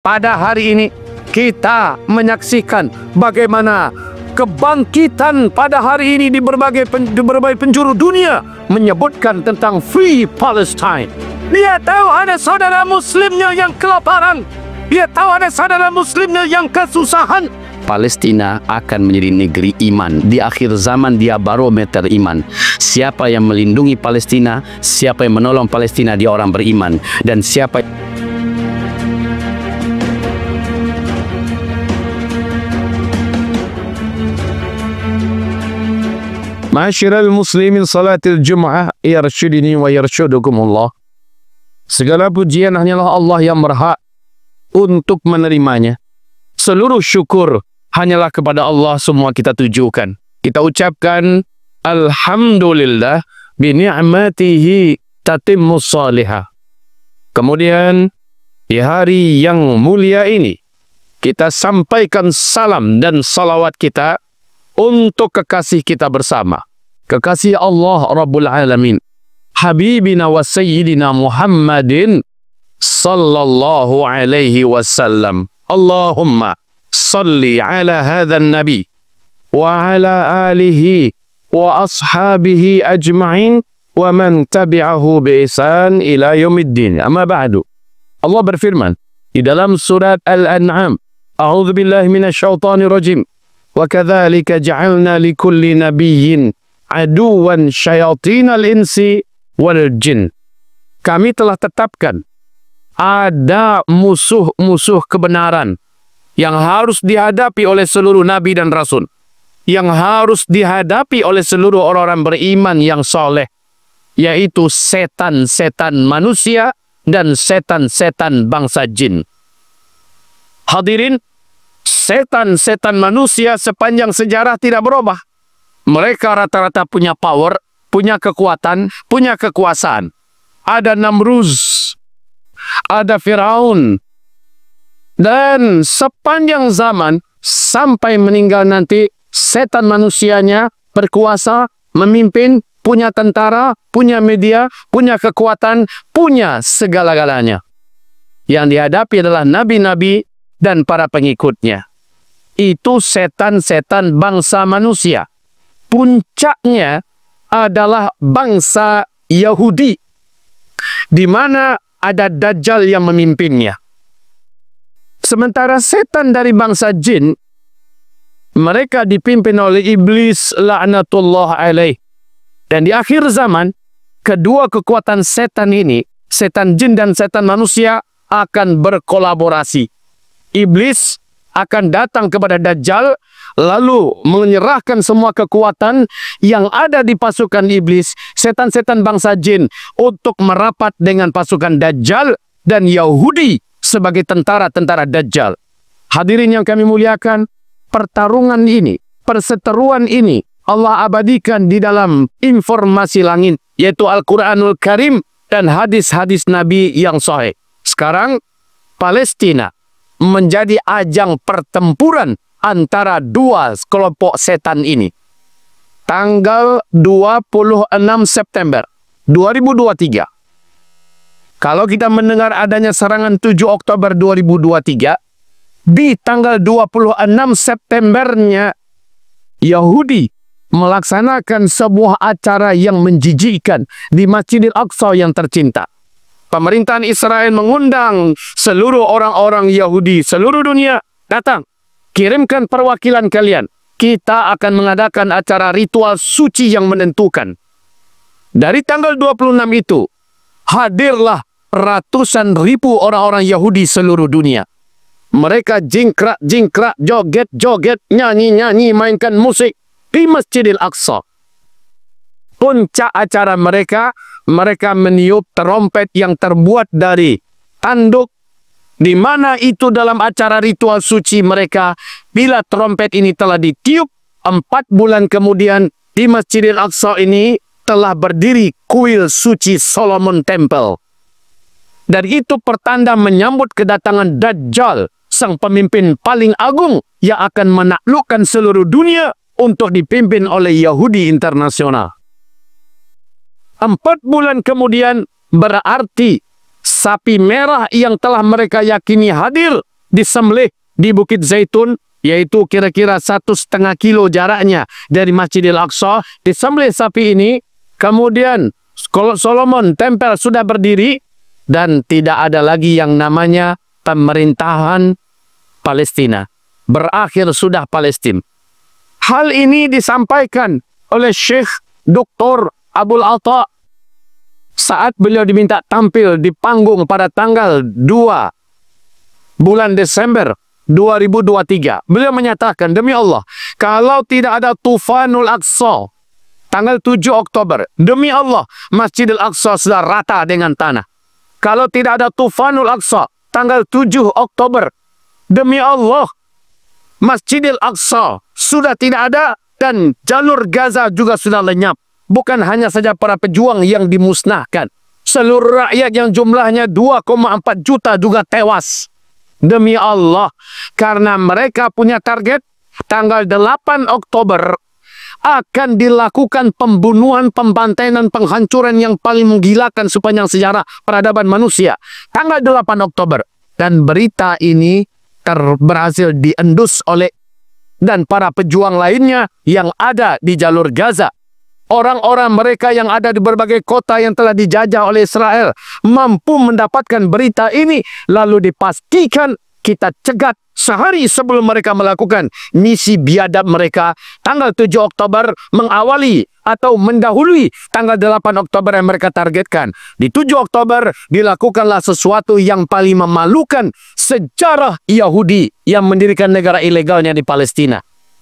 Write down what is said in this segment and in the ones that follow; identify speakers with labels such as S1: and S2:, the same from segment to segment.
S1: Pada hari ini kita menyaksikan bagaimana kebangkitan pada hari ini di berbagai penjuru dunia menyebutkan tentang Free Palestine. Dia tahu ada saudara muslimnya yang kelaparan. Dia tahu ada saudara muslimnya yang kesusahan. Palestina akan menjadi negeri iman. Di akhir zaman dia barometer iman. Siapa yang melindungi Palestina, siapa yang menolong Palestina, dia orang beriman. Dan siapa Ma'asyiral muslimin, salatil jum'ah yarsyudini wa yarshudukumullah. Segala pujian hanyalah Allah yang berhak untuk menerimanya. Seluruh syukur hanyalah kepada Allah semua kita tujukan. Kita ucapkan alhamdulillah bi ni'matihi tatimmus salihah. Kemudian di hari yang mulia ini kita sampaikan salam dan salawat kita untuk kekasih kita bersama, kekasih Allah Rabbul Alamin, Habibina wa Sayyidina Muhammadin sallallahu alaihi wasallam. Allahumma salli ala hadha nabi wa ala alihi wa ashabihi ajma'in wa man tabi'ahu bi ihsan ila yaumiddin. Amma ba'du. Allah berfirman di dalam surat Al-An'am, A'udzu billahi minasyaitonir rajim. Wa kadzalika ja'alna likulli nabiyyin aduwan syayatinal insi wal jin. Kami telah tetapkan ada musuh-musuh kebenaran yang harus dihadapi oleh seluruh nabi dan rasul, yang harus dihadapi oleh seluruh orang-orang beriman yang soleh, yaitu setan-setan manusia dan setan-setan bangsa jin. Hadirin, setan-setan manusia sepanjang sejarah tidak berubah. Mereka rata-rata punya power, punya kekuatan, punya kekuasaan. Ada Namruz, ada Firaun, dan sepanjang zaman sampai meninggal nanti, setan manusianya berkuasa, memimpin, punya tentara, punya media, punya kekuatan, punya segala-galanya. Yang dihadapi adalah nabi-nabi dan para pengikutnya. Itu setan-setan bangsa manusia. Puncaknya adalah bangsa Yahudi, di mana ada Dajjal yang memimpinnya. Sementara setan dari bangsa jin, mereka dipimpin oleh iblis laknatullah alaih. Dan di akhir zaman, kedua kekuatan setan ini, setan jin dan setan manusia, akan berkolaborasi. Iblis akan datang kepada Dajjal, lalu menyerahkan semua kekuatan yang ada di pasukan iblis, setan-setan bangsa jin, untuk merapat dengan pasukan Dajjal dan Yahudi sebagai tentara-tentara Dajjal. Hadirin yang kami muliakan, pertarungan ini, perseteruan ini, Allah abadikan di dalam informasi langit, yaitu Al-Quranul Karim dan hadis-hadis Nabi yang sahih. Sekarang, Palestina menjadi ajang pertempuran antara dua kelompok setan ini. Tanggal 26 September 2023. Kalau kita mendengar adanya serangan 7 Oktober 2023, di tanggal 26 Septembernya Yahudi melaksanakan sebuah acara yang menjijikkan di Masjidil Aqsa yang tercinta. Pemerintahan Israel mengundang seluruh orang-orang Yahudi seluruh dunia, datang, kirimkan perwakilan kalian. Kita akan mengadakan acara ritual suci yang menentukan. Dari tanggal 26 itu, hadirlah ratusan ribu orang-orang Yahudi seluruh dunia. Mereka jingkrak-jingkrak, joget-joget, nyanyi-nyanyi, mainkan musik di Masjidil Aqsa. Puncak acara mereka, mereka meniup terompet yang terbuat dari tanduk, di mana itu dalam acara ritual suci mereka, bila terompet ini telah ditiup, 4 bulan kemudian di Masjidil Aqsa ini telah berdiri kuil suci Solomon Temple. Dan itu pertanda menyambut kedatangan Dajjal, sang pemimpin paling agung yang akan menaklukkan seluruh dunia untuk dipimpin oleh Yahudi internasional. 4 bulan kemudian berarti sapi merah yang telah mereka yakini hadir disembelih di Bukit Zaitun, yaitu kira-kira 1,5 kilo jaraknya dari Masjidil Aqsa. Disembelih sapi ini, kemudian Solomon tempel sudah berdiri, dan tidak ada lagi yang namanya pemerintahan Palestina. Berakhir sudah Palestina. Hal ini disampaikan oleh Syekh Dr. Abdul Atta saat beliau diminta tampil di panggung pada tanggal 2 bulan Desember 2023. Beliau menyatakan, demi Allah, kalau tidak ada Tufanul Aqsa tanggal 7 Oktober, demi Allah, Masjidil Aqsa sudah rata dengan tanah. Kalau tidak ada Tufanul Aqsa tanggal 7 Oktober, demi Allah, Masjidil Aqsa sudah tidak ada dan jalur Gaza juga sudah lenyap. Bukan hanya saja para pejuang yang dimusnahkan, seluruh rakyat yang jumlahnya 2,4 juta juga tewas. Demi Allah, karena mereka punya target tanggal 8 Oktober akan dilakukan pembunuhan, pembantaian, dan penghancuran yang paling menggilakan sepanjang sejarah peradaban manusia. Tanggal 8 Oktober. Dan berita ini berhasil diendus oleh dan para pejuang lainnya yang ada di jalur Gaza. Orang-orang mereka yang ada di berbagai kota yang telah dijajah oleh Israel mampu mendapatkan berita ini, lalu dipastikan kita cegat sehari sebelum mereka melakukan misi biadab mereka. Tanggal 7 Oktober mengawali atau mendahului tanggal 8 Oktober yang mereka targetkan. Di 7 Oktober dilakukanlah sesuatu yang paling memalukan sejarah Yahudi yang mendirikan negara ilegalnya di Palestina.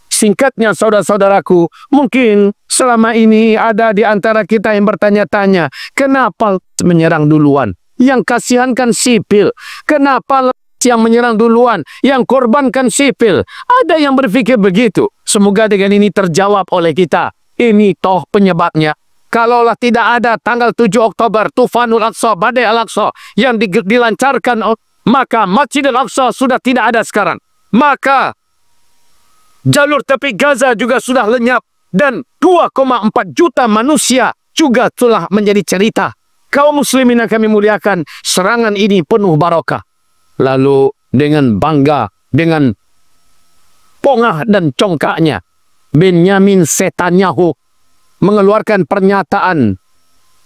S1: Singkatnya, saudara-saudaraku, mungkin selama ini ada di antara kita yang bertanya-tanya, kenapa menyerang duluan? Yang kasihankan sipil. Kenapa yang menyerang duluan? Yang korbankan sipil. Ada yang berpikir begitu. Semoga dengan ini terjawab oleh kita. Ini toh penyebabnya. Kalaulah tidak ada tanggal 7 Oktober, Tufanul Aqsa, Badai Al-Aqsa yang dilancarkan, maka Masjidil Aqsa sudah tidak ada sekarang. Maka jalur tepi Gaza juga sudah lenyap dan 2,4 juta manusia juga telah menjadi cerita. Kaum muslimin yang kami muliakan, serangan ini penuh barokah. Lalu dengan bangga, dengan pongah dan congkaknya, Benyamin Netanyahu mengeluarkan pernyataan,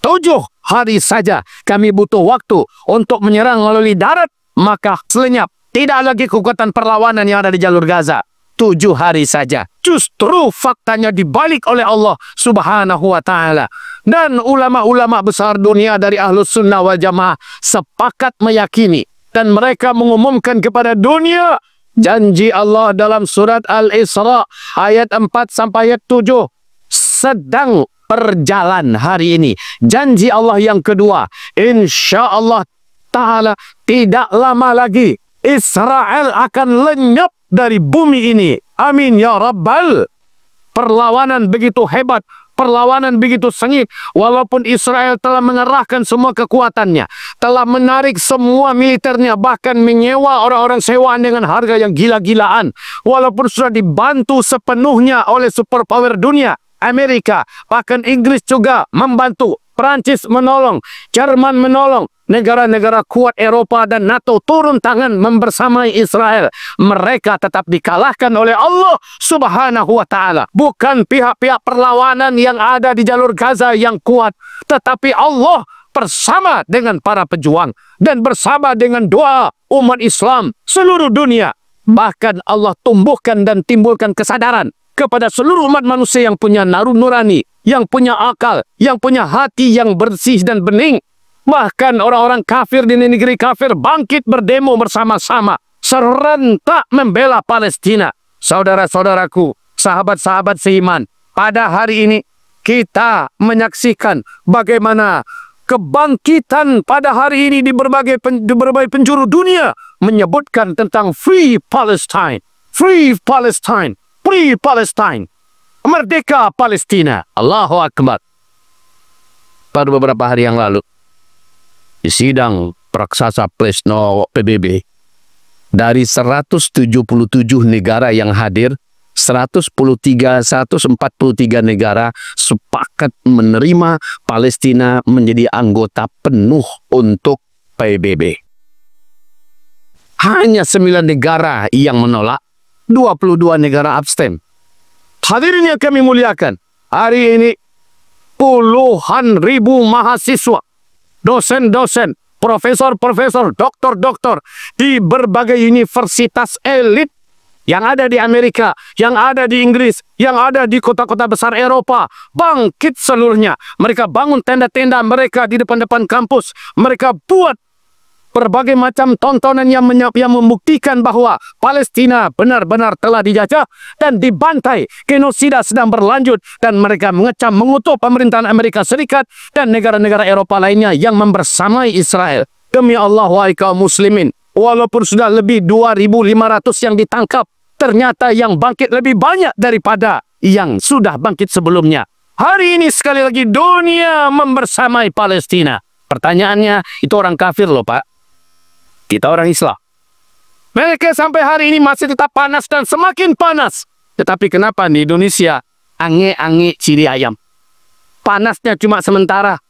S1: 7 hari saja kami butuh waktu untuk menyerang melalui darat, maka selenyap. Tidak lagi kekuatan perlawanan yang ada di jalur Gaza. 7 hari saja. Justru faktanya dibalik oleh Allah Subhanahu wa Ta'ala. Dan ulama-ulama besar dunia dari Ahlus Sunnah wal Jamaah sepakat meyakini dan mereka mengumumkan kepada dunia janji Allah dalam surat Al-Isra ayat 4 sampai ayat 7 sedang berjalan hari ini. Janji Allah yang kedua, insya Allah Ta'ala tidak lama lagi Israel akan lenyap dari bumi ini. Amin ya Rabbal. Perlawanan begitu hebat, perlawanan begitu sengit. Walaupun Israel telah mengerahkan semua kekuatannya, telah menarik semua militernya, bahkan menyewa orang-orang sewaan dengan harga yang gila-gilaan. Walaupun sudah dibantu sepenuhnya oleh superpower dunia, Amerika, bahkan Inggris juga membantu. Prancis menolong, Jerman menolong, negara-negara kuat Eropa dan NATO turun tangan membersamai Israel. Mereka tetap dikalahkan oleh Allah Subhanahu wa Ta'ala. Bukan pihak-pihak perlawanan yang ada di jalur Gaza yang kuat, tetapi Allah bersama dengan para pejuang dan bersama dengan doa umat Islam seluruh dunia. Bahkan Allah tumbuhkan dan timbulkan kesadaran kepada seluruh umat manusia yang punya nurani, yang punya akal, yang punya hati yang bersih dan bening. Bahkan orang-orang kafir di negeri kafir bangkit berdemo bersama-sama, serentak membela Palestina. Saudara-saudaraku, sahabat-sahabat seiman, pada hari ini kita menyaksikan bagaimana kebangkitan pada hari ini di berbagai penjuru dunia menyebutkan tentang Free Palestine, Free Palestine, Free Palestine, merdeka Palestina. Allahu Akbar. Pada beberapa hari yang lalu, di sidang Praksasa Plesno PBB, dari 177 negara yang hadir, 143 negara sepakat menerima Palestina menjadi anggota penuh untuk PBB. Hanya 9 negara yang menolak, 22 negara abstain. Hadirin yang kami muliakan, hari ini puluhan ribu mahasiswa, dosen-dosen, profesor-profesor, doktor-doktor di berbagai universitas elit yang ada di Amerika, yang ada di Inggris, yang ada di kota-kota besar Eropa, bangkit seluruhnya. Mereka bangun tenda-tenda mereka di depan-depan kampus. Mereka buat berbagai macam tontonan yang membuktikan bahwa Palestina benar-benar telah dijajah dan dibantai. Genosida sedang berlanjut dan mereka mengecam, mengutuk pemerintahan Amerika Serikat dan negara-negara Eropa lainnya yang membersamai Israel. Demi Allah, wahai kaum muslimin, walaupun sudah lebih 2.500 yang ditangkap, ternyata yang bangkit lebih banyak daripada yang sudah bangkit sebelumnya. Hari ini sekali lagi dunia membersamai Palestina. Pertanyaannya, itu orang kafir loh Pak. Kita orang Islam. Mereka sampai hari ini masih tetap panas dan semakin panas. Tetapi kenapa di Indonesia ange-ange ciri ayam? Panasnya cuma sementara.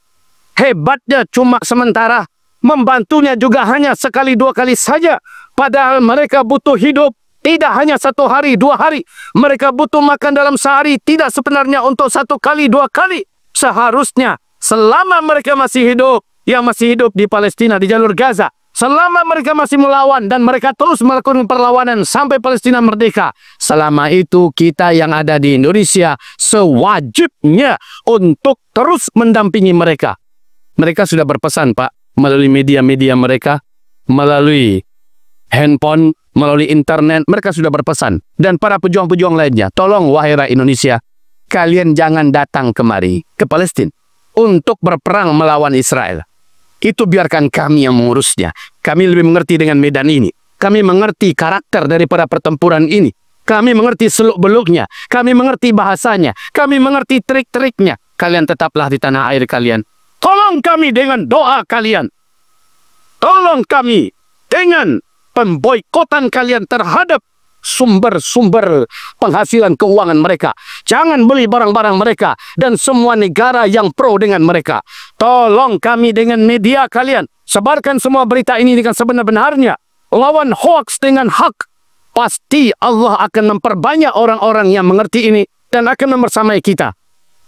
S1: Hebatnya cuma sementara. Membantunya juga hanya sekali dua kali saja. Padahal mereka butuh hidup tidak hanya 1 hari, 2 hari. Mereka butuh makan dalam sehari. Tidak sebenarnya untuk 1 kali, 2 kali. Seharusnya selama mereka masih hidup, yang masih hidup di Palestina, di jalur Gaza, selama mereka masih melawan dan mereka terus melakukan perlawanan sampai Palestina merdeka, selama itu kita yang ada di Indonesia sewajibnya untuk terus mendampingi mereka. Mereka sudah berpesan Pak, melalui media-media mereka, melalui handphone, melalui internet, mereka sudah berpesan. Dan para pejuang-pejuang lainnya, tolong wahai rakyat Indonesia, kalian jangan datang kemari ke Palestina untuk berperang melawan Israel. Itu biarkan kami yang mengurusnya. Kami lebih mengerti dengan medan ini. Kami mengerti karakter daripada pertempuran ini. Kami mengerti seluk-beluknya. Kami mengerti bahasanya. Kami mengerti trik-triknya. Kalian tetaplah di tanah air kalian. Tolong kami dengan doa kalian. Tolong kami dengan pemboikotan kalian terhadap sumber-sumber penghasilan keuangan mereka. Jangan beli barang-barang mereka dan semua negara yang pro dengan mereka. Tolong kami dengan media kalian. Sebarkan semua berita ini dengan sebenar-benarnya. Lawan hoax dengan hak. Pasti Allah akan memperbanyak orang-orang yang mengerti ini dan akan membersamai kita.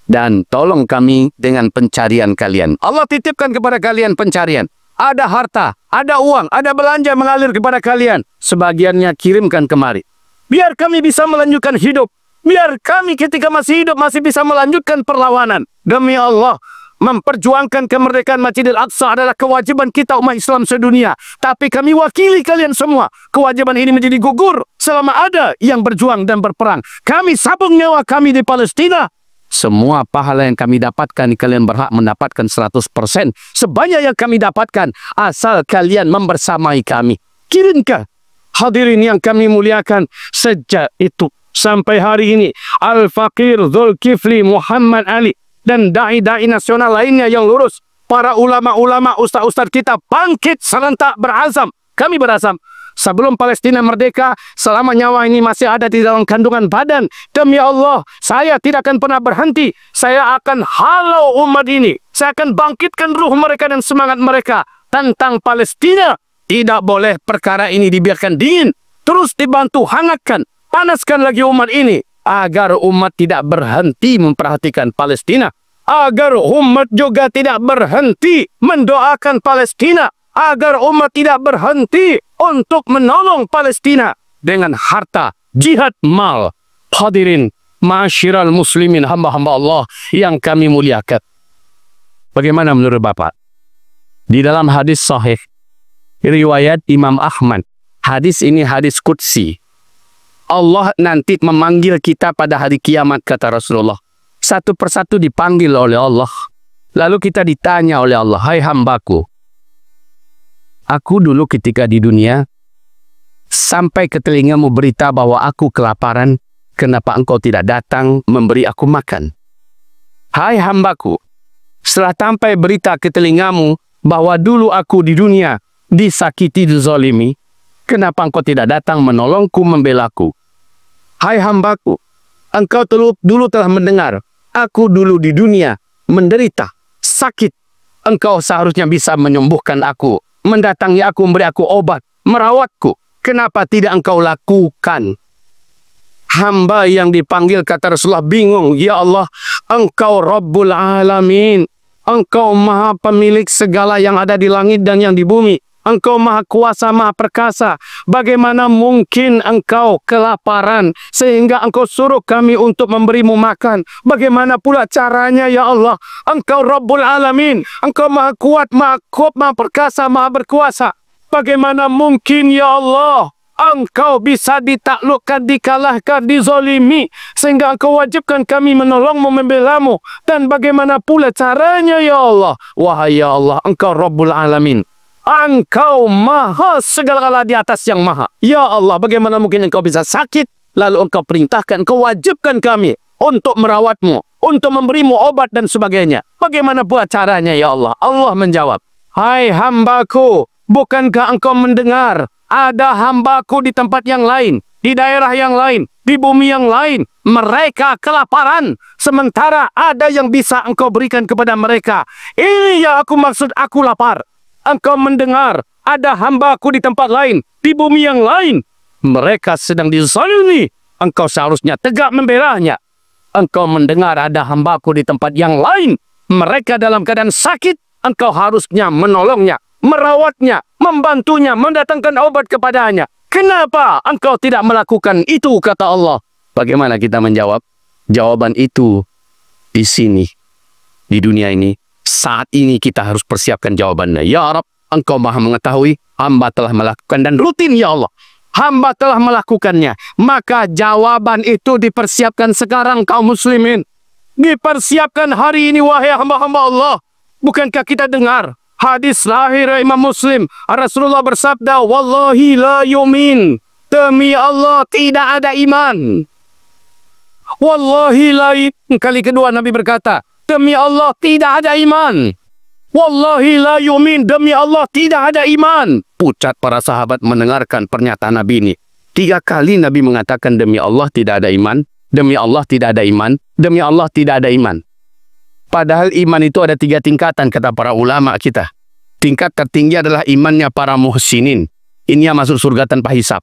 S1: Dan tolong kami dengan pencarian kalian. Allah titipkan kepada kalian pencarian. Ada harta, ada uang, ada belanja mengalir kepada kalian. Sebagiannya kirimkan kemari. Biar kami bisa melanjutkan hidup. Biar kami ketika masih hidup masih bisa melanjutkan perlawanan. Demi Allah, memperjuangkan kemerdekaan Masjidil Aqsa adalah kewajiban kita umat Islam sedunia. Tapi kami wakili kalian semua. Kewajiban ini menjadi gugur selama ada yang berjuang dan berperang. Kami sabung nyawa kami di Palestina. Semua pahala yang kami dapatkan, kalian berhak mendapatkan 100%. Sebanyak yang kami dapatkan, asal kalian membersamai kami. Kirimkan. Hadirin yang kami muliakan, sejak itu sampai hari ini, Al-Faqir Zulkifli Muhammad Ali dan da'i-da'i nasional lainnya yang lurus, para ulama-ulama, ustaz-ustaz kita bangkit serentak berazam. Kami berazam. Sebelum Palestina merdeka, selama nyawa ini masih ada di dalam kandungan badan, demi Allah, saya tidak akan pernah berhenti. Saya akan halau umat ini. Saya akan bangkitkan ruh mereka dan semangat mereka tentang Palestina. Tidak boleh perkara ini dibiarkan dingin. Terus dibantu hangatkan, panaskan lagi umat ini, agar umat tidak berhenti memperhatikan Palestina. Agar umat juga tidak berhenti mendoakan Palestina. Agar umat tidak berhenti untuk menolong Palestina dengan harta, jihad, mal. Hadirin, ma'asyiral muslimin, hamba-hamba Allah yang kami muliakan. Bagaimana menurut Bapak? Di dalam hadis sahih, riwayat Imam Ahmad, hadis ini hadis qudsi. Allah nanti memanggil kita pada hari kiamat, kata Rasulullah. Satu persatu dipanggil oleh Allah. Lalu kita ditanya oleh Allah, hai hambaku, aku dulu ketika di dunia, sampai ke telingamu berita bahwa aku kelaparan, kenapa engkau tidak datang memberi aku makan? Hai hambaku, setelah sampai berita ke telingamu bahwa dulu aku di dunia disakiti, dizalimi, kenapa engkau tidak datang menolongku, membelaku? Hai hambaku, engkau dulu telah mendengar, aku dulu di dunia menderita, sakit, engkau seharusnya bisa menyembuhkan aku, mendatangi aku, memberi aku obat, merawatku. Kenapa tidak engkau lakukan? Hamba yang dipanggil, kata Rasulullah, bingung. Ya Allah, engkau Rabbul Alamin. Engkau maha pemilik segala yang ada di langit dan yang di bumi. Engkau maha kuasa, maha perkasa. Bagaimana mungkin engkau kelaparan sehingga engkau suruh kami untuk memberimu makan? Bagaimana pula caranya ya Allah? Engkau Rabbul Alamin. Engkau maha kuat, maha perkasa, maha berkuasa. Bagaimana mungkin ya Allah engkau bisa ditaklukkan, dikalahkan, dizolimi sehingga engkau wajibkan kami menolongmu, membelamu? Dan bagaimana pula caranya ya Allah? Wahai ya Allah, engkau Rabbul Alamin. Engkau maha segala-gala di atas yang maha. Ya Allah, bagaimana mungkin engkau bisa sakit lalu engkau perintahkan, engkau wajibkan kami untuk merawatmu, untuk memberimu obat dan sebagainya? Bagaimana pula caranya ya Allah? Allah menjawab, hai hambaku, bukankah engkau mendengar ada hambaku di tempat yang lain, di daerah yang lain, di bumi yang lain? Mereka kelaparan, sementara ada yang bisa engkau berikan kepada mereka. Ini yang aku maksud, aku lapar. Engkau mendengar ada hambaku di tempat lain, di bumi yang lain. Mereka sedang dizalimi. Engkau seharusnya tegak membelanya. Engkau mendengar ada hambaku di tempat yang lain. Mereka dalam keadaan sakit. Engkau harusnya menolongnya, merawatnya, membantunya, mendatangkan obat kepadanya. Kenapa engkau tidak melakukan itu, kata Allah? Bagaimana kita menjawab? Jawaban itu di sini, di dunia ini. Saat ini kita harus persiapkan jawabannya. Ya Rabb, engkau maha mengetahui, hamba telah melakukan dan rutin ya Allah. Hamba telah melakukannya. Maka jawaban itu dipersiapkan sekarang kaum muslimin. Dipersiapkan hari ini wahai hamba-hamba Allah. Bukankah kita dengar hadis lahir Imam Muslim? Rasulullah bersabda, wallahi la yumin. Demi Allah tidak ada iman. Wallahi la yumin. Kali kedua Nabi berkata, demi Allah tidak ada iman. Wallahi la yumin. Demi Allah tidak ada iman. Pucat para sahabat mendengarkan pernyataan Nabi ini. 3 kali Nabi mengatakan demi Allah tidak ada iman. Demi Allah tidak ada iman. Demi Allah tidak ada iman. Padahal iman itu ada 3 tingkatan, kata para ulama kita. Tingkat tertinggi adalah imannya para muhsinin. Ini yang masuk surga tanpa hisab.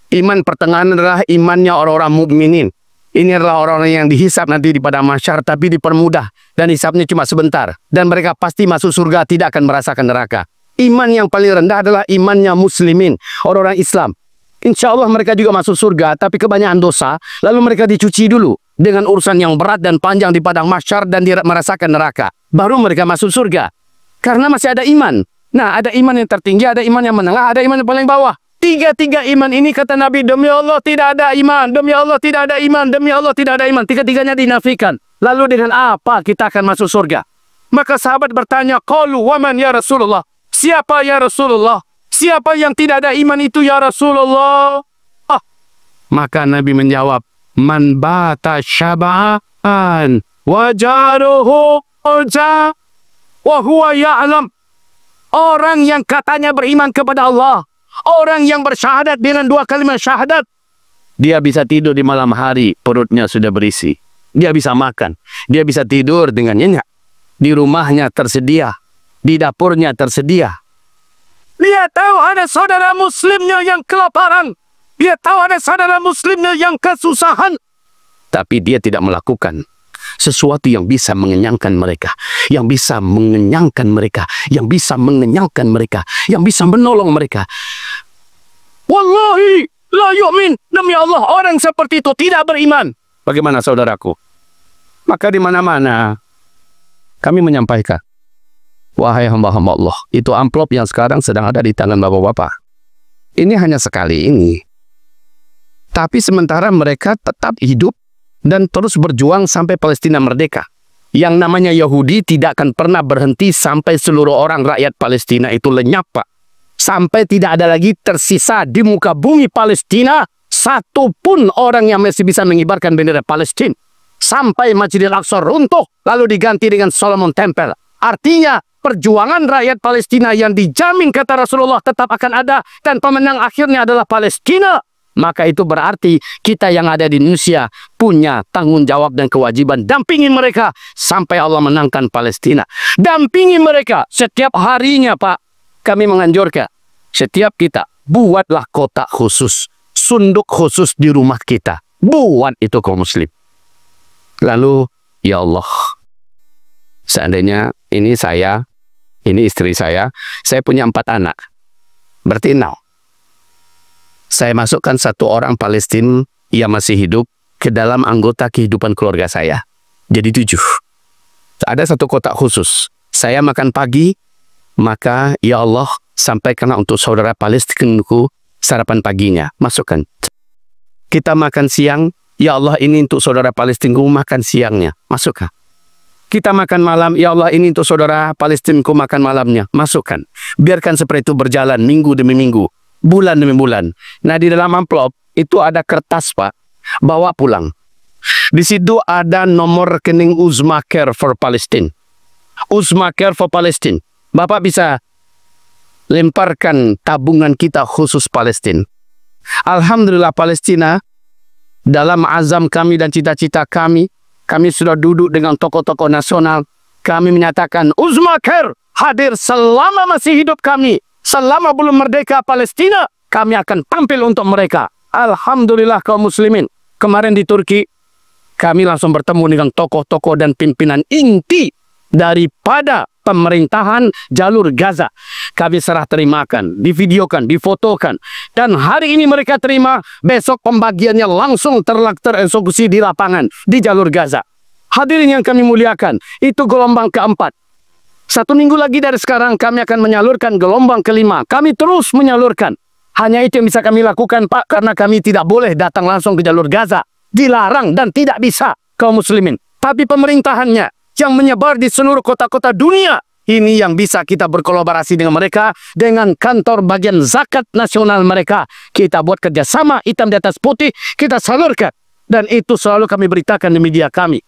S1: Iman pertengahan adalah imannya orang-orang mukminin. Ini adalah orang-orang yang dihisab nanti di padang mahsyar, tapi dipermudah. Dan hisabnya cuma sebentar. Dan mereka pasti masuk surga, tidak akan merasakan neraka. Iman yang paling rendah adalah imannya muslimin, orang-orang Islam. Insya Allah mereka juga masuk surga, tapi kebanyakan dosa, lalu mereka dicuci dulu dengan urusan yang berat dan panjang di padang mahsyar dan merasakan neraka. Baru mereka masuk surga. Karena masih ada iman. Nah, ada iman yang tertinggi, ada iman yang menengah, ada iman yang paling bawah. 3 iman ini, kata Nabi, demi Allah tidak ada iman, demi Allah tidak ada iman, demi Allah tidak ada iman. 3-tiganya dinafikan. Lalu dengan apa kita akan masuk surga? Maka sahabat bertanya, qalu waman ya Rasulullah? Siapa ya Rasulullah? Siapa yang tidak ada iman itu ya Rasulullah? Maka Nabi menjawab, man bata syaba'an wajaruhu uja wa huwa ya'lam. Orang yang katanya beriman kepada Allah, orang yang bersyahadat dengan 2 kalimat syahadat, dia bisa tidur di malam hari, perutnya sudah berisi. Dia bisa makan, dia bisa tidur dengan nyenyak. Di rumahnya tersedia, di dapurnya tersedia. Dia tahu ada saudara muslimnya yang kelaparan. Dia tahu ada saudara muslimnya yang kesusahan. Tapi dia tidak melakukan sesuatu yang bisa mengenyangkan mereka, yang bisa mengenyangkan mereka, yang bisa mengenyangkan mereka, yang bisa menolong mereka. Wallahi la yu'min. Demi Allah, orang seperti itu tidak beriman. Bagaimana saudaraku? Maka di mana-mana kami menyampaikan, wahai hamba-hamba Allah, itu amplop yang sekarang sedang ada di tangan bapak-bapak. Ini hanya sekali ini. Tapi sementara mereka tetap hidup dan terus berjuang sampai Palestina merdeka. Yang namanya Yahudi tidak akan pernah berhenti sampai seluruh orang rakyat Palestina itu lenyap, Pak. Sampai tidak ada lagi tersisa di muka bumi Palestina satupun orang yang masih bisa mengibarkan bendera Palestina. Sampai Masjidil Aqsa runtuh, lalu diganti dengan Solomon Temple. Artinya, perjuangan rakyat Palestina yang dijamin kata Rasulullah tetap akan ada, dan pemenang akhirnya adalah Palestina. Maka itu berarti kita yang ada di Indonesia punya tanggung jawab dan kewajiban dampingi mereka sampai Allah menangkan Palestina. Dampingi mereka setiap harinya, Pak. Kami menganjurkan setiap kita buatlah kotak khusus, sunduk khusus di rumah kita. Buat itu kaum muslim. Lalu, ya Allah, seandainya ini saya, ini istri saya punya 4 anak. Berarti 6. Saya masukkan 1 orang Palestina yang masih hidup ke dalam anggota kehidupan keluarga saya. Jadi 7. Ada 1 kotak khusus. Saya makan pagi, maka ya Allah, sampaikanlah untuk saudara Palestinaku sarapan paginya. Masukkan. Kita makan siang, ya Allah, ini untuk saudara Palestinaku makan siangnya. Masukkan. Kita makan malam, ya Allah, ini untuk saudara Palestinaku makan malamnya. Masukkan. Biarkan seperti itu berjalan minggu demi minggu, bulan demi bulan. Nah, di dalam amplop itu ada kertas, Pak. Bawa pulang. Di situ ada nomor rekening Uzma Care for Palestine. Uzma Care for Palestine. Bapak bisa lemparkan tabungan kita khusus Palestina. Alhamdulillah Palestina, dalam azam kami dan cita-cita kami sudah duduk dengan tokoh-tokoh nasional. Kami menyatakan Uzma Care hadir selama masih hidup kami. Selama belum merdeka Palestina, kami akan tampil untuk mereka. Alhamdulillah kaum muslimin. Kemarin di Turki, kami langsung bertemu dengan tokoh-tokoh dan pimpinan inti daripada pemerintahan jalur Gaza. Kami serah terimakan, divideokan, difotokan. Dan hari ini mereka terima, besok pembagiannya langsung tereksekusi di lapangan, di jalur Gaza. Hadirin yang kami muliakan, itu gelombang keempat. 1 minggu lagi dari sekarang kami akan menyalurkan gelombang kelima. Kami terus menyalurkan. Hanya itu yang bisa kami lakukan, Pak, karena kami tidak boleh datang langsung ke jalur Gaza. Dilarang dan tidak bisa kaum muslimin. Tapi pemerintahannya yang menyebar di seluruh kota-kota dunia, ini yang bisa kita berkolaborasi dengan mereka, dengan kantor bagian zakat nasional mereka. Kita buat kerjasama hitam di atas putih, kita salurkan. Dan itu selalu kami beritakan di media kami.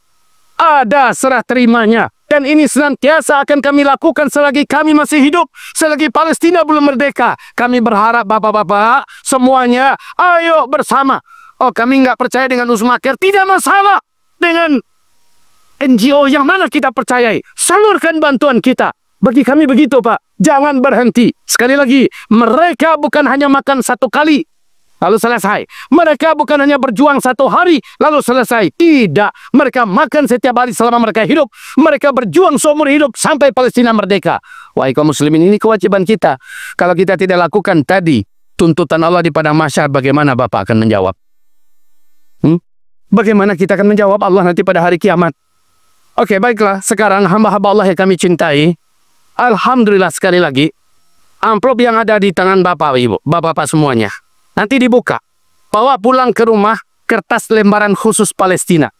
S1: Ada serah terimanya. Dan ini senantiasa akan kami lakukan selagi kami masih hidup, selagi Palestina belum merdeka. Kami berharap bapak-bapak semuanya, ayo bersama. Oh, kami nggak percaya dengan Uzma Care, tidak masalah. Dengan NGO yang mana kita percayai, salurkan bantuan kita. Bagi kami begitu, Pak. Jangan berhenti. Sekali lagi, mereka bukan hanya makan 1 kali, lalu selesai. Mereka bukan hanya berjuang 1 hari, lalu selesai. Tidak. Mereka makan setiap hari selama mereka hidup. Mereka berjuang seumur hidup sampai Palestina merdeka. Wahai kaum muslimin, ini kewajiban kita. Kalau kita tidak lakukan tadi, tuntutan Allah di padang mahsyar, bagaimana Bapak akan menjawab? Bagaimana kita akan menjawab Allah nanti pada hari kiamat? Oke, baiklah. Sekarang hamba-hamba Allah yang kami cintai, alhamdulillah sekali lagi, amplop yang ada di tangan Bapak Ibu, Bapak-Bapak semuanya, nanti dibuka. Bawa pulang ke rumah kertas lembaran khusus Palestina.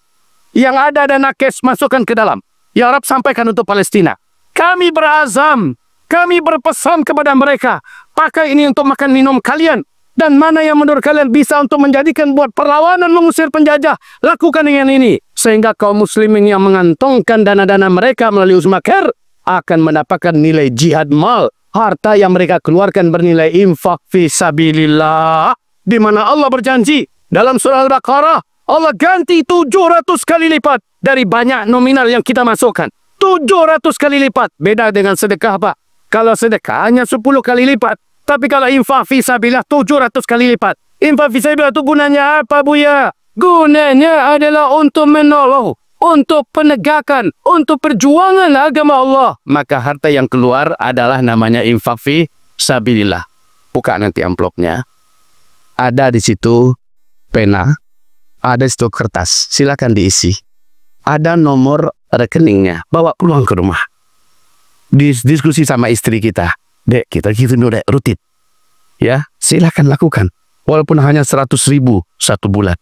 S1: Yang ada dana cash masukkan ke dalam. Ya Rab, sampaikan untuk Palestina. Kami berazam, kami berpesan kepada mereka, pakai ini untuk makan minum kalian. Dan mana yang menurut kalian bisa untuk menjadikan buat perlawanan mengusir penjajah, lakukan dengan ini. Sehingga kaum muslimin yang mengantongkan dana-dana mereka melalui Uzma Care akan mendapatkan nilai jihad mal. Harta yang mereka keluarkan bernilai infak fi sabilillah. Di mana Allah berjanji dalam surah Al-Baqarah, Allah ganti 700 kali lipat dari banyak nominal yang kita masukkan. 700 kali lipat. Beda dengan sedekah, Pak. Kalau sedekah hanya 10 kali lipat. Tapi kalau infak fisabilillah 700 kali lipat. Infak fisabilillah itu gunanya apa, Buya? Gunanya adalah untuk menolong, untuk penegakan, untuk perjuangan agama Allah. Maka harta yang keluar adalah namanya infak fisabilillah. Buka nanti amplopnya. Ada di situ pena, ada di situ kertas. Silakan diisi. Ada nomor rekeningnya. Bawa pulang ke rumah. Diskusi sama istri kita. Dek, kita gitu dulu, Dek, rutin. Ya, silakan lakukan. Walaupun hanya 100.000 1 bulan.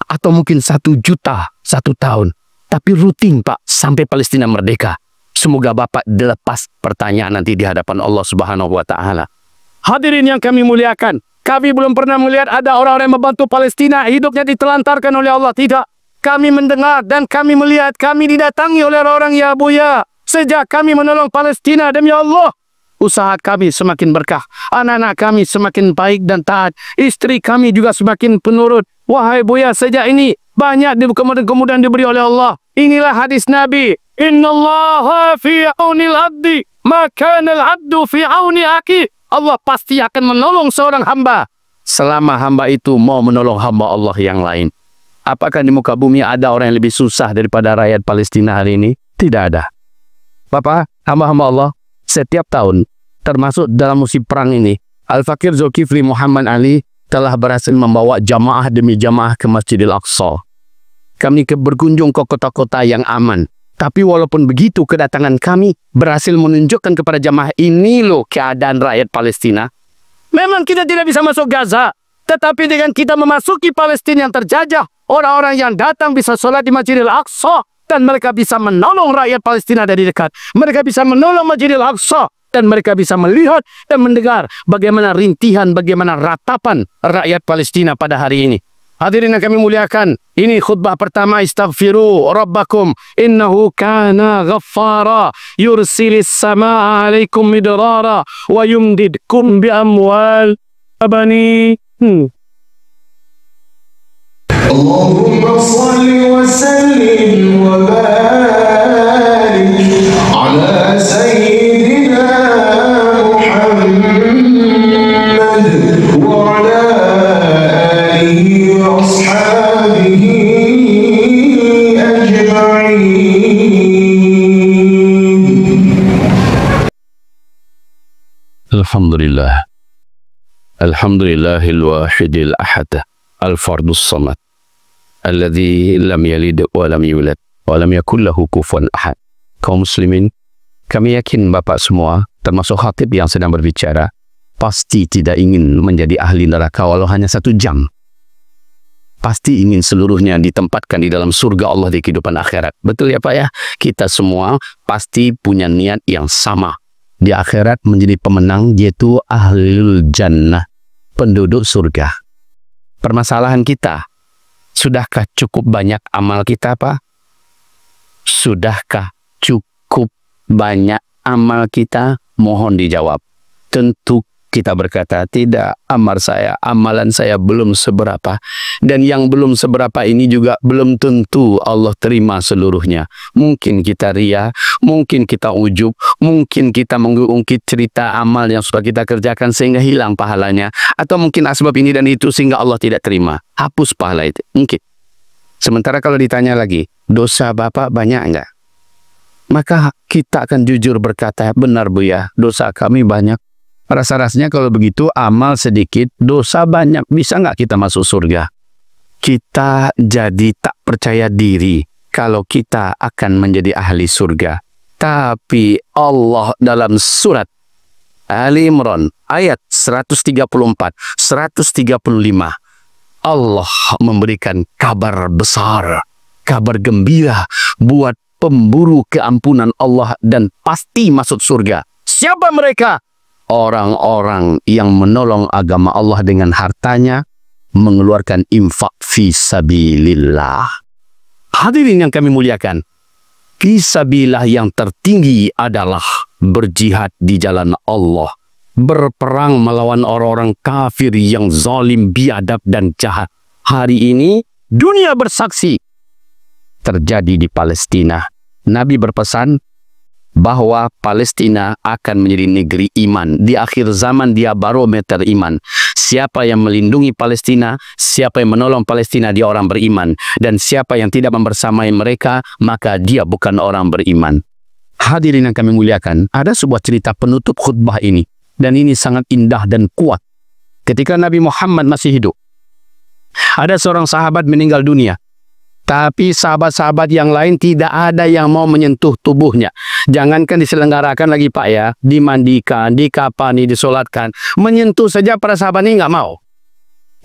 S1: Atau mungkin 1 juta 1 tahun. Tapi rutin, Pak, sampai Palestina merdeka. Semoga Bapak dilepas pertanyaan nanti di hadapan Allah Subhanahu wa Ta'ala. Hadirin yang kami muliakan, kami belum pernah melihat ada orang-orang yang membantu Palestina hidupnya ditelantarkan oleh Allah. Tidak. Kami mendengar dan kami melihat, kami didatangi oleh orang-orang, ya Buya. Sejak kami menolong Palestina, demi Allah, usaha kami semakin berkah. Anak-anak kami semakin baik dan taat. Istri kami juga semakin penurut. Wahai Buya, sejak ini banyak kemudahan diberi oleh Allah. Inilah hadis Nabi. Innallaha fi aunil abdi, maka al abdu fi auni aki. Allah pasti akan menolong seorang hamba selama hamba itu mau menolong hamba Allah yang lain. Apakah di muka bumi ada orang yang lebih susah daripada rakyat Palestina hari ini? Tidak ada. Bapak, hamba-hamba Allah, setiap tahun, termasuk dalam musim perang ini, Al-Fakir Zulkifli Muhammad Ali telah berhasil membawa jamaah demi jamaah ke Masjidil Aqsa. Kami berkunjung ke kota-kota yang aman. Tapi walaupun begitu, kedatangan kami berhasil menunjukkan kepada jamaah, ini loh keadaan rakyat Palestina. Memang kita tidak bisa masuk Gaza, tetapi dengan kita memasuki Palestina yang terjajah, orang-orang yang datang bisa sholat di Masjidil Aqsa, dan mereka bisa menolong rakyat Palestina dari dekat. Mereka bisa menolong Masjidil Aqsa, dan mereka bisa melihat dan mendengar bagaimana rintihan, bagaimana ratapan rakyat Palestina pada hari ini. Hadirin yang kami muliakan, ini khutbah pertama. Istaghfiru rabbakum innahu kana ghaffara yursilis samaa alaikum midrara wa yumdidkum bi amwal abani.
S2: Allahumma salli wa sallim wa barik ala sayyidina Muhammad wa ala alihi wa ashabihi ajma'in.
S1: Alhamdulillah. Alhamdulillahil wahidil ahad al-fardus samad alladzi lam yalid wa lam yulad wa lam yakul lahu kufuwan ahad. Kaum muslimin, kami yakin Bapak semua, termasuk khatib yang sedang berbicara, pasti tidak ingin menjadi ahli neraka walau hanya 1 jam. Pasti ingin seluruhnya ditempatkan di dalam surga Allah di kehidupan akhirat. Betul ya Pak ya? Kita semua pasti punya niat yang sama. Di akhirat menjadi pemenang, yaitu ahlul jannah, penduduk surga. Permasalahan kita, sudahkah cukup banyak amal kita Pak? Sudahkah cukup banyak amal kita? Mohon dijawab. Tentu kita berkata, tidak, amalan saya belum seberapa. Dan yang belum seberapa ini juga belum tentu Allah terima seluruhnya. Mungkin kita ria, mungkin kita ujub, mungkin kita mengungkit cerita amal yang sudah kita kerjakan sehingga hilang pahalanya. Atau mungkin asbab ini dan itu sehingga Allah tidak terima. Hapus pahala itu, mungkin. Sementara kalau ditanya lagi, dosa Bapak banyak enggak? Maka kita akan jujur berkata, benar Bu ya, dosa kami banyak. Rasa-rasanya kalau begitu amal sedikit, dosa banyak. Bisa nggak kita masuk surga? Kita jadi tak percaya diri kalau kita akan menjadi ahli surga. Tapi Allah dalam surat Ali Imran ayat 134, 135, Allah memberikan kabar besar, kabar gembira buat pemburu keampunan Allah dan pasti masuk surga. Siapa mereka? Orang-orang yang menolong agama Allah dengan hartanya, mengeluarkan infak fi sabilillah. Hadirin yang kami muliakan, fi sabilillah yang tertinggi adalah berjihad di jalan Allah, berperang melawan orang-orang kafir yang zalim, biadab dan jahat. Hari ini dunia bersaksi terjadi di Palestina. Nabi berpesan bahwa Palestina akan menjadi negeri iman. Di akhir zaman dia barometer iman. Siapa yang melindungi Palestina, siapa yang menolong Palestina, dia orang beriman. Dan siapa yang tidak membersamai mereka, maka dia bukan orang beriman. Hadirin yang kami muliakan, ada sebuah cerita penutup khutbah ini. Dan ini sangat indah dan kuat. Ketika Nabi Muhammad masih hidup, ada seorang sahabat meninggal dunia. Tapi sahabat-sahabat yang lain tidak ada yang mau menyentuh tubuhnya. Jangankan diselenggarakan lagi Pak ya, dimandikan, dikapani, disolatkan. Menyentuh saja para sahabat ini nggak mau.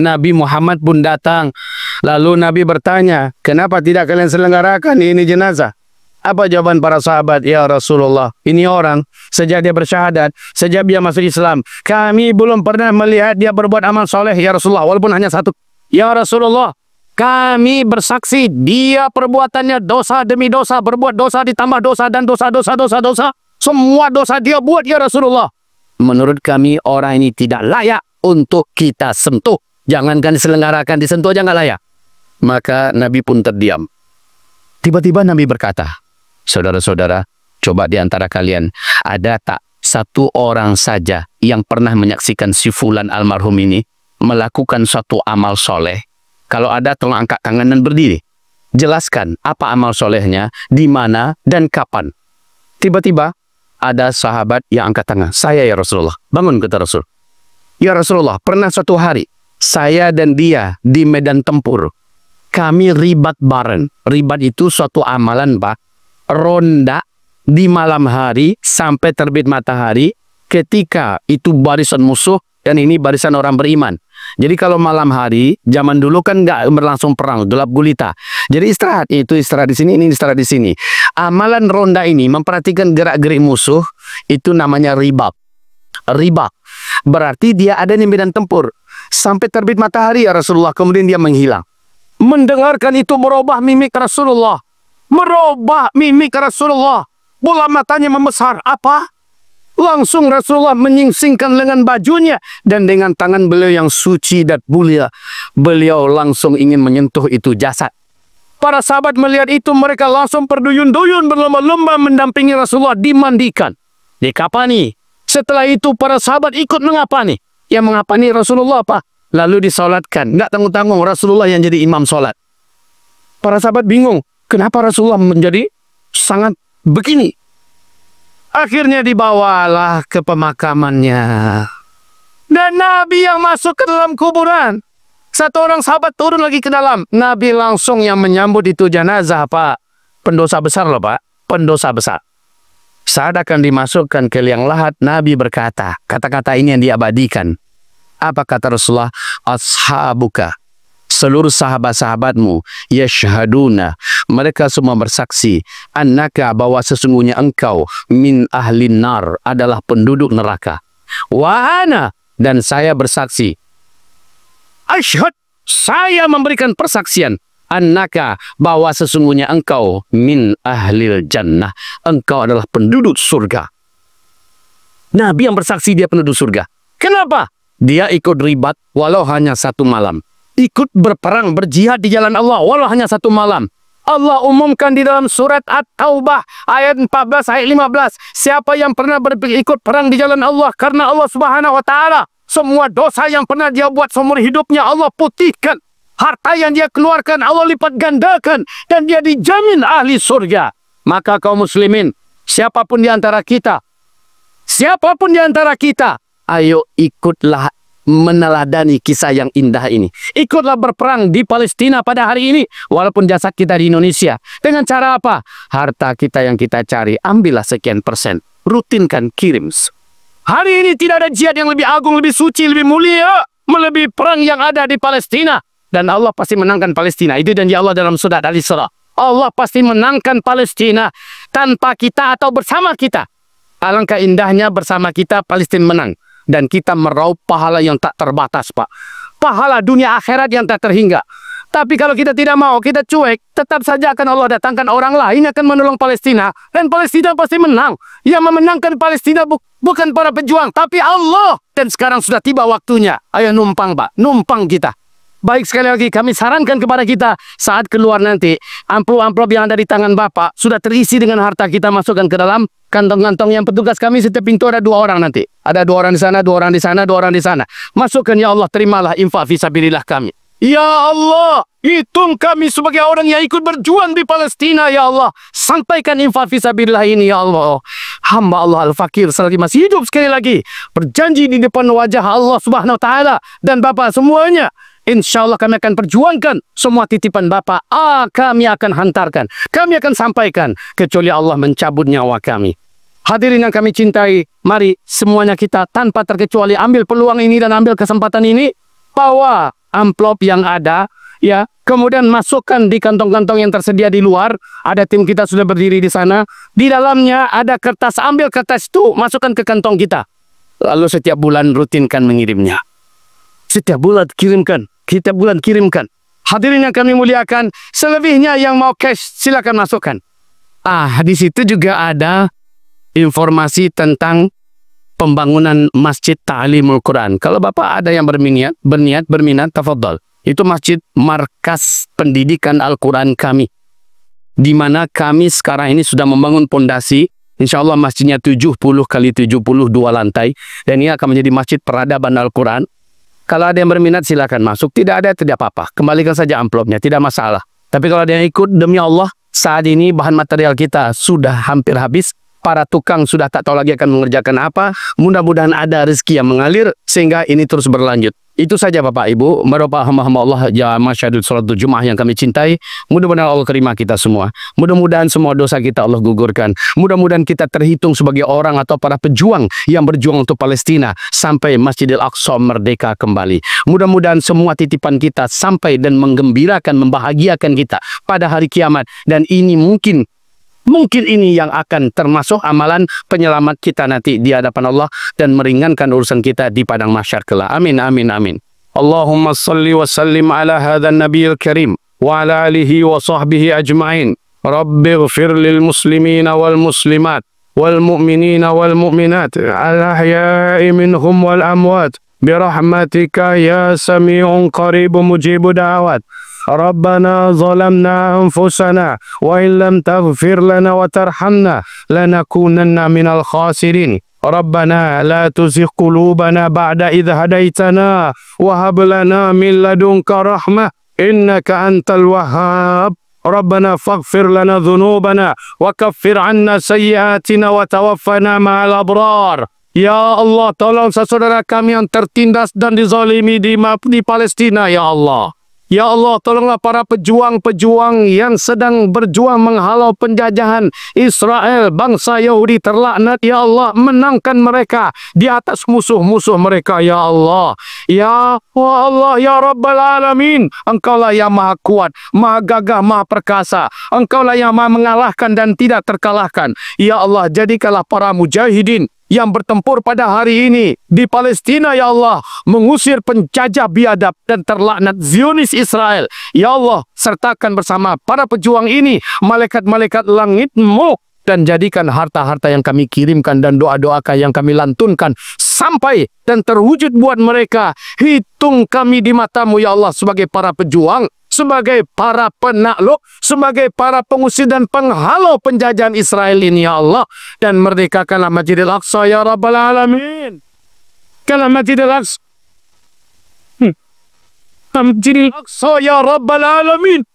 S1: Nabi Muhammad pun datang. Lalu Nabi bertanya, kenapa tidak kalian selenggarakan ini jenazah? Apa jawaban para sahabat? Ya Rasulullah, ini orang, sejak dia bersyahadat, sejak dia masuk Islam, kami belum pernah melihat dia berbuat amal soleh ya Rasulullah, walaupun hanya satu. Ya Rasulullah, kami bersaksi dia perbuatannya dosa demi dosa, berbuat dosa ditambah dosa dan dosa. Semua dosa dia buat ya Rasulullah. Menurut kami orang ini tidak layak untuk kita sentuh. Jangankan diselenggarakan, disentuh aja nggak layak. Maka Nabi pun terdiam. Tiba-tiba Nabi berkata, saudara-saudara, coba di antara kalian ada tak satu orang saja yang pernah menyaksikan si fulan almarhum ini melakukan suatu amal soleh? Kalau ada, tolong angkat tangan dan berdiri. Jelaskan apa amal solehnya, di mana dan kapan. Tiba-tiba ada sahabat yang angkat tangan. Saya ya Rasulullah. Bangun kata Rasul. Ya Rasulullah, pernah suatu hari saya dan dia di medan tempur. Kami ribat bareng. Ribat itu suatu amalan, Pak. Ronda di malam hari sampai terbit matahari, ketika itu barisan musuh dan ini barisan orang beriman. Jadi kalau malam hari, zaman dulu kan nggak berlangsung perang, gelap gulita. Jadi istirahat, itu istirahat di sini, ini istirahat di sini. Amalan ronda ini memperhatikan gerak-gerik musuh, itu namanya ribat. Ribat berarti dia ada di medan tempur sampai terbit matahari ya Rasulullah, kemudian dia menghilang. Mendengarkan itu merubah mimik Rasulullah. Merubah mimik Rasulullah. Bola matanya membesar. Apa? Langsung Rasulullah menyingsingkan lengan bajunya. Dan dengan tangan beliau yang suci dan mulia, beliau langsung ingin menyentuh itu jasad. Para sahabat melihat itu, mereka langsung berduyun-duyun berlomba-lomba mendampingi Rasulullah dimandikan. Dikapani. Setelah itu para sahabat ikut mengapani. Yang mengapani Rasulullah apa? Lalu disolatkan. Nggak tanggung-tanggung, Rasulullah yang jadi imam solat. Para sahabat bingung. Kenapa Rasulullah menjadi sangat begini? Akhirnya dibawalah ke pemakamannya. Dan Nabi yang masuk ke dalam kuburan. Satu orang sahabat turun lagi ke dalam. Nabi langsung yang menyambut itu jenazah, Pak. Pendosa besar loh, Pak. Pendosa besar. Saat akan dimasukkan ke liang lahat, Nabi berkata, kata-kata ini yang diabadikan. Apa kata Rasulullah? Ashabuka, seluruh sahabat-sahabatmu, yashhaduna, mereka semua bersaksi, annaka, bahwa sesungguhnya engkau, min ahlin nar, adalah penduduk neraka. Wa ana, dan saya bersaksi. Ashhad, saya memberikan persaksian. Annaka, bahwa sesungguhnya engkau, min ahlil jannah, engkau adalah penduduk surga. Nabi yang bersaksi dia penduduk surga. Kenapa? Dia ikut ribat walau hanya satu malam. Ikut berperang, berjihad di jalan Allah walau hanya satu malam. Allah umumkan di dalam surat At-Taubah ayat 14, ayat 15. Siapa yang pernah ikut perang di jalan Allah karena Allah Subhanahu wa Ta'ala, semua dosa yang pernah dia buat seumur hidupnya Allah putihkan. Harta yang dia keluarkan Allah lipat gandakan. Dan dia dijamin ahli surga. Maka kaum muslimin, siapapun di antara kita, ayo ikutlah meneladani kisah yang indah ini. Ikutlah berperang di Palestina pada hari ini. Walaupun jasad kita di Indonesia. Dengan cara apa? Harta kita yang kita cari, ambillah sekian persen. Rutinkan, kirim. Hari ini tidak ada jihad yang lebih agung, lebih suci, lebih mulia, melebihi perang yang ada di Palestina. Dan Allah pasti menangkan Palestina. Itu janji Allah dalam surat Al-Isra. Allah pasti menangkan Palestina tanpa kita atau bersama kita. Alangkah indahnya bersama kita Palestina menang. Dan kita meraup pahala yang tak terbatas, Pak. Pahala dunia akhirat yang tak terhingga. Tapi kalau kita tidak mau, kita cuek, tetap saja akan Allah datangkan orang lain akan menolong Palestina. Dan Palestina pasti menang. Yang memenangkan Palestina bukan para pejuang, tapi Allah. Dan sekarang sudah tiba waktunya. Ayo numpang, Pak. Numpang kita. Baik, sekali lagi kami sarankan kepada kita saat keluar nanti, amplop-amplop yang ada di tangan Bapak sudah terisi dengan harta, kita masukkan ke dalam kantong-kantong yang petugas kami. Setiap pintu ada 2 orang nanti. Ada 2 orang di sana, 2 orang di sana, 2 orang di sana. Masukkan ya Allah, terimalah infak fisabilillah kami. Ya Allah, hitung kami sebagai orang yang ikut berjuang di Palestina ya Allah. Sampaikan infak fisabilillah ini ya Allah. Hamba Allah al-fakir selagi masih hidup sekali lagi berjanji di depan wajah Allah Subhanahu wa Ta'ala dan Bapak semuanya. Insya Allah kami akan perjuangkan semua titipan Bapak. Kami akan hantarkan. Kami akan sampaikan. Kecuali Allah mencabut nyawa kami. Hadirin yang kami cintai. Mari semuanya kita tanpa terkecuali ambil peluang ini dan ambil kesempatan ini. Bawa amplop yang ada. Ya, kemudian masukkan di kantong-kantong yang tersedia di luar. Ada tim kita sudah berdiri di sana. Di dalamnya ada kertas. Ambil kertas itu. Masukkan ke kantong kita. Lalu setiap bulan rutinkan mengirimnya. Setiap bulan kirimkan. Kita bulan kirimkan. Hadirin yang kami muliakan, selebihnya yang mau cash silakan masukkan. Di situ juga ada informasi tentang pembangunan Masjid Ta'limul Quran. Kalau Bapak ada yang berminat, tafadhol. Itu masjid markas pendidikan Al-Quran kami. Di mana kami sekarang ini sudah membangun pondasi InsyaAllah masjidnya 70 kali 72 lantai. Dan ini akan menjadi masjid peradaban Al-Quran. Kalau ada yang berminat silakan masuk. Tidak ada tidak apa-apa. Kembalikan saja amplopnya. Tidak masalah. Tapi kalau ada yang ikut, demi Allah, saat ini bahan material kita sudah hampir habis. Para tukang sudah tak tahu lagi akan mengerjakan apa. Mudah-mudahan ada rezeki yang mengalir sehingga ini terus berlanjut. Itu saja Bapak Ibu, merupakan hamba-hamba Allah jamaah syahid salatul Jumat yang kami cintai. Mudah-mudahan Allah terima kita semua. Mudah-mudahan semua dosa kita Allah gugurkan. Mudah-mudahan kita terhitung sebagai orang atau para pejuang yang berjuang untuk Palestina sampai Masjidil Aqsa merdeka kembali. Mudah-mudahan semua titipan kita sampai dan menggembirakan, membahagiakan kita pada hari kiamat. Dan ini mungkin ini yang akan termasuk amalan penyelamat kita nanti di hadapan Allah dan meringankan urusan kita di padang mahsyar kelak. Amin, amin, amin. Allahumma salli wa sallim ala hadhan nabiyil karim wa ala alihi wa sahbihi ajma'in. Rabbi ghfir lil muslimina wal muslimat wal mu'minina wal mu'minat al-ahya'i minhum wal amwat birahmatika ya sami'un qaribu mujibu da'awat. ربنا ظلمنا أنفسنا وإن لم تغفر لنا وترحمنا لنكونن من الخاسرين ربنا لا تزغ قلوبنا بعد إذ هديتنا وهب لنا من لدنك رحمة إنك أنت الوهاب ربنا فاغفر لنا ذنوبنا وكفر عنا سيئاتنا وتوفنا مع الأبرار. Ya Allah, tolong saudara kami yang tertindas dan dizalimi di Palestina, ya Allah. Ya Allah, tolonglah para pejuang-pejuang yang sedang berjuang menghalau penjajahan Israel, bangsa Yahudi terlaknat. Ya Allah, menangkan mereka di atas musuh-musuh mereka. Ya Allah, ya Allah, ya Rabbal Alamin. Engkaulah yang maha kuat, maha gagah, maha perkasa. Engkaulah yang maha mengalahkan dan tidak terkalahkan. Ya Allah, jadikanlah para mujahidin yang bertempur pada hari ini di Palestina, ya Allah, mengusir penjajah biadab dan terlaknat Zionis Israel. Ya Allah, sertakan bersama para pejuang ini malaikat-malaikat langit-Mu dan jadikan harta-harta yang kami kirimkan dan doa-doa yang kami lantunkan sampai dan terwujud buat mereka. Hitung kami di mata-Mu, ya Allah, sebagai para pejuang, sebagai para penakluk, sebagai para pengusir dan penghalau penjajahan Israel ini, ya Allah. Dan merdekakanlah Masjidil Aqsa, ya Rabbal Alamin. Kalau Masjidil Aqsa, Masjidil Aqsa, ya Rabbal Alamin.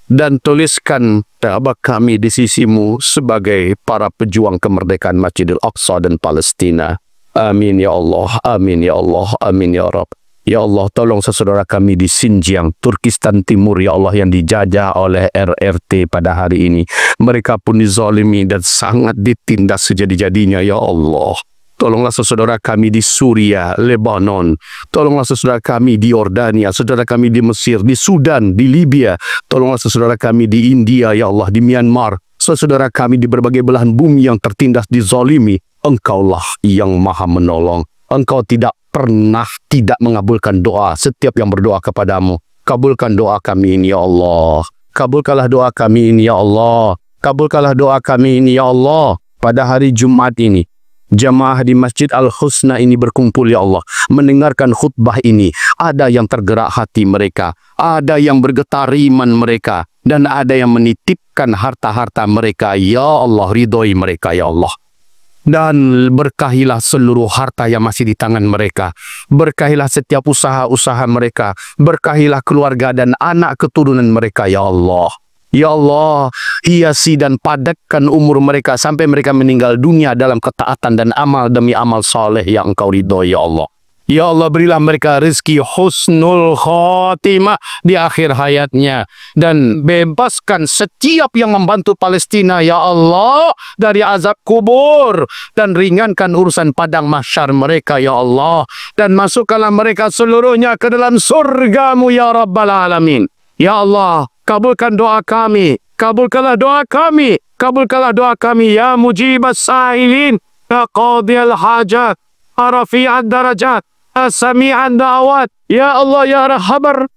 S1: Dan tuliskan nama kami di sisi-Mu sebagai para pejuang kemerdekaan Masjidil Aqsa dan Palestina. Amin ya Allah, amin ya Allah, amin ya Rabb. Ya Allah, tolong saudara kami di Xinjiang, Turkistan Timur, ya Allah, yang dijajah oleh RRT pada hari ini. Mereka pun dizalimi dan sangat ditindas sejadi-jadinya, ya Allah. Tolonglah saudara kami di Suria, Lebanon. Tolonglah saudara kami di Yordania, saudara kami di Mesir, di Sudan, di Libya. Tolonglah saudara kami di India, ya Allah, di Myanmar. Saudara kami di berbagai belahan bumi yang tertindas dizalimi. Engkaulah yang maha menolong. Engkau tidak pernah tidak mengabulkan doa setiap yang berdoa kepadamu. Kabulkan doa kami ini, ya Allah. Kabulkanlah doa kami ini, ya Allah. Kabulkanlah doa kami ini, ya Allah. Pada hari Jumat ini, jamaah di Masjid Al-Husna ini berkumpul, ya Allah, mendengarkan khutbah ini. Ada yang tergerak hati mereka, ada yang bergetar iman mereka, dan ada yang menitipkan harta-harta mereka. Ya Allah, ridhoi mereka, ya Allah. Dan berkahilah seluruh harta yang masih di tangan mereka. Berkahilah setiap usaha-usaha mereka. Berkahilah keluarga dan anak keturunan mereka, ya Allah. Ya Allah, hiasi dan padatkan umur mereka sampai mereka meninggal dunia dalam ketaatan dan amal demi amal soleh yang Engkau ridhoi, ya Allah. Ya Allah, berilah mereka rezeki husnul khotimah di akhir hayatnya. Dan bebaskan setiap yang membantu Palestina, ya Allah, dari azab kubur. Dan ringankan urusan padang mahsyar mereka, ya Allah. Dan masukkanlah mereka seluruhnya ke dalam surga-Mu, ya Rabbal Alamin. Ya Allah, kabulkan doa kami. Kabulkanlah doa kami. Kabulkanlah doa kami, ya mujibas sa'ilin, ya qadiyal hajat, rafi'ad darajat, sami'an da'awat, ya Allah, ya Rahman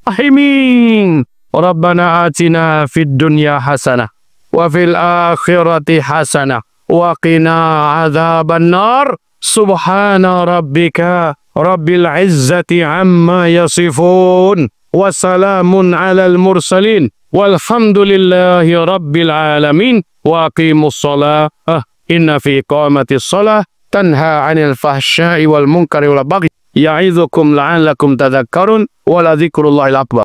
S1: Rahimin. Rabbana atina fid dunya hasanah wa fil akhirati hasanah wa qina adzaban nar. Subhana rabbika rabbil izzati amma yasifun wa salamun alal mursalin Walhamdulillahi rabbil alamin. Wa aqimus shalah. Inna fi iqamatis shalah tanha 'anil fahsya'i wal munkari wal baghi. Ya'idzukum la'allakum tadhakkarun. Wa la dzikrullahil akbar.